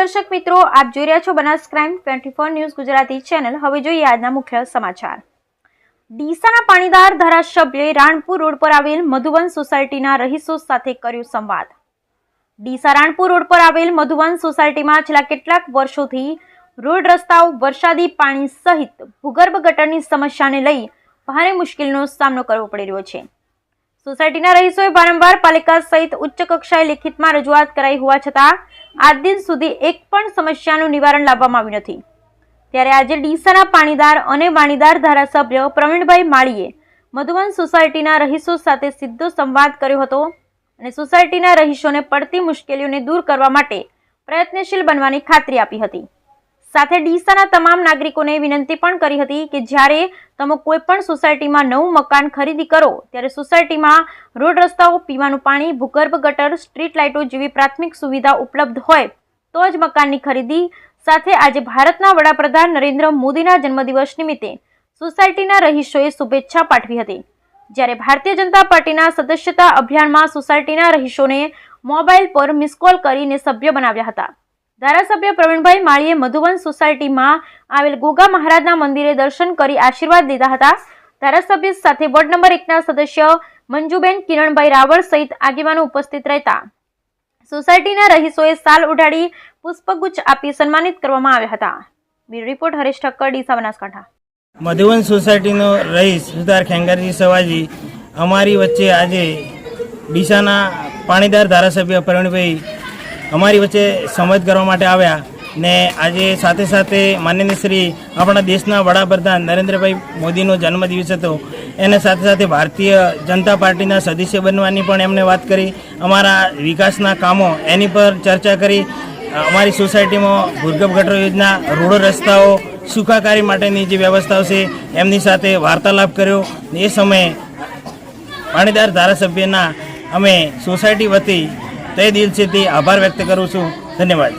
दर्शक मित्रों, आप જોઈ રહ્યા છો Banas crime 24 news Gujarati channel. હવે જોઈએ આજના મુખ્ય સમાચાર। ડીસાના પાણીદાર ધારાસભ્યએ રાણપુર રોડ પર આવેલ મધુવન સોસાયટીના રહીશો સાથે કર્યો સંવાદ। ડીસા રાણપુર રોડ પર આવેલ મધુવન સોસાયટીમાં છેલ્લા કેટલાક વર્ષોથી રોડ રસ્તાઓ વરસાદી પાણી સહિત ભૂગર્ભ ગટરની સમસ્યાને લઈ ભારે મુશ્કેલીનો સામનો કરવો પડી રહ્યો છે। સોસાયટીના રહીશોએ વારંવાર પાલિકા સહિત ઉચ્ચ કક્ષાએ લેખિતમાં રજૂઆત કરાઈ હોવા છતાં આજ દિન સુધી એક પણ સમસ્યાનું નિવારણ લાવવામાં આવ્યું નથી। ત્યારે આજે ડીસાના પાણીદાર અને વાણીદાર ધારાસભ્ય પ્રવીણભાઈ માળીએ મધુવન સોસાયટીના રહીશો સાથે સીધો સંવાદ કર્યો હતો અને સોસાયટીના રહીશોને પડતી મુશ્કેલીઓને દૂર કરવા માટે પ્રયત્નશીલ બનવાની ખાતરી આપી હતી। સાથે ડીસાના તમામ નાગરિકોને વિનંતી પણ કરી હતી કે જ્યારે તમે કોઈ પણ સોસાયટીમાં નવું મકાન ખરીદી કરો ત્યારે સોસાયટીમાં રોડ રસ્તાઓ, પીવાનું પાણી, ભૂગર્ભ ગટર, સ્ટ્રીટ લાઇટો જેવી પ્રાથમિક સુવિધા ઉપલબ્ધ હોય તો જ મકાનની ખરીદી। સાથે આજે ભારતના વડાપ્રધાન નરેન્દ્ર મોદીના જન્મદિવસ નિમિત્તે સોસાયટીના રહીશોએ શુભેચ્છા પાઠવી હતી। જ્યારે ભારતીય જનતા પાર્ટીના સદસ્યતા અભિયાનમાં સોસાયટીના રહીશોને મોબાઈલ પર મિસ કોલ કરીને સભ્ય બનાવ્યા હતા। ધારાસભ્ય પ્રવીણભાઈ માળીએ મધુવન સોસાયટીમાં આવેલ ગોગા મહારાજના મંદિરે દર્શન કરી આશીર્વાદ લીધા હતા। ધારાસભ્ય સાથે વોર્ડ નંબર 1 ના સદસ્ય મંજુબેન કિરણભાઈ રાવળ સહિત આગેવાનો ઉપસ્થિત રહેતા સોસાયટીના રહીશોએ સાલ ઉઢાડી પુષ્પગુચ્છ આપી સન્માનિત કરવામાં આવ્યા હતા। Bureau report Haresh Thakkar, Deesa, Banaskantha. મધુવન સોસાયટીનો રહીશ સુધાર ખેંગારજી સવાજી અમારી વચ્ચે આજે ડીસાના પાણીદાર ધારાસભ્ય પ્રવીણભાઈ અમારી વચ્ચે સંવાદ કરવા માટે આવ્યા ને આજે સાથે સાથે માનનીય શ્રી આપણા દેશના વડાપ્રધાન નરેન્દ્રભાઈ મોદીનો જન્મદિવસ હતો એને સાથે સાથે ભારતીય જનતા પાર્ટીના સદસ્ય બનવાની પણ એમણે વાત કરી। અમારા વિકાસના કામો એની પર ચર્ચા કરી। અમારી સોસાયટીમાં ભૂગર્ભ ગટર યોજના, રોડો, રસ્તાઓ, સુખાકારી માટેની જે વ્યવસ્થાઓ છે એમની સાથે વાર્તાલાપ કર્યો। એ સમયે પાણીદાર ધારાસભ્યના અમે સોસાયટી વતી તહે દિલથી આભાર વ્યક્ત કરું છું। ધન્યવાદ।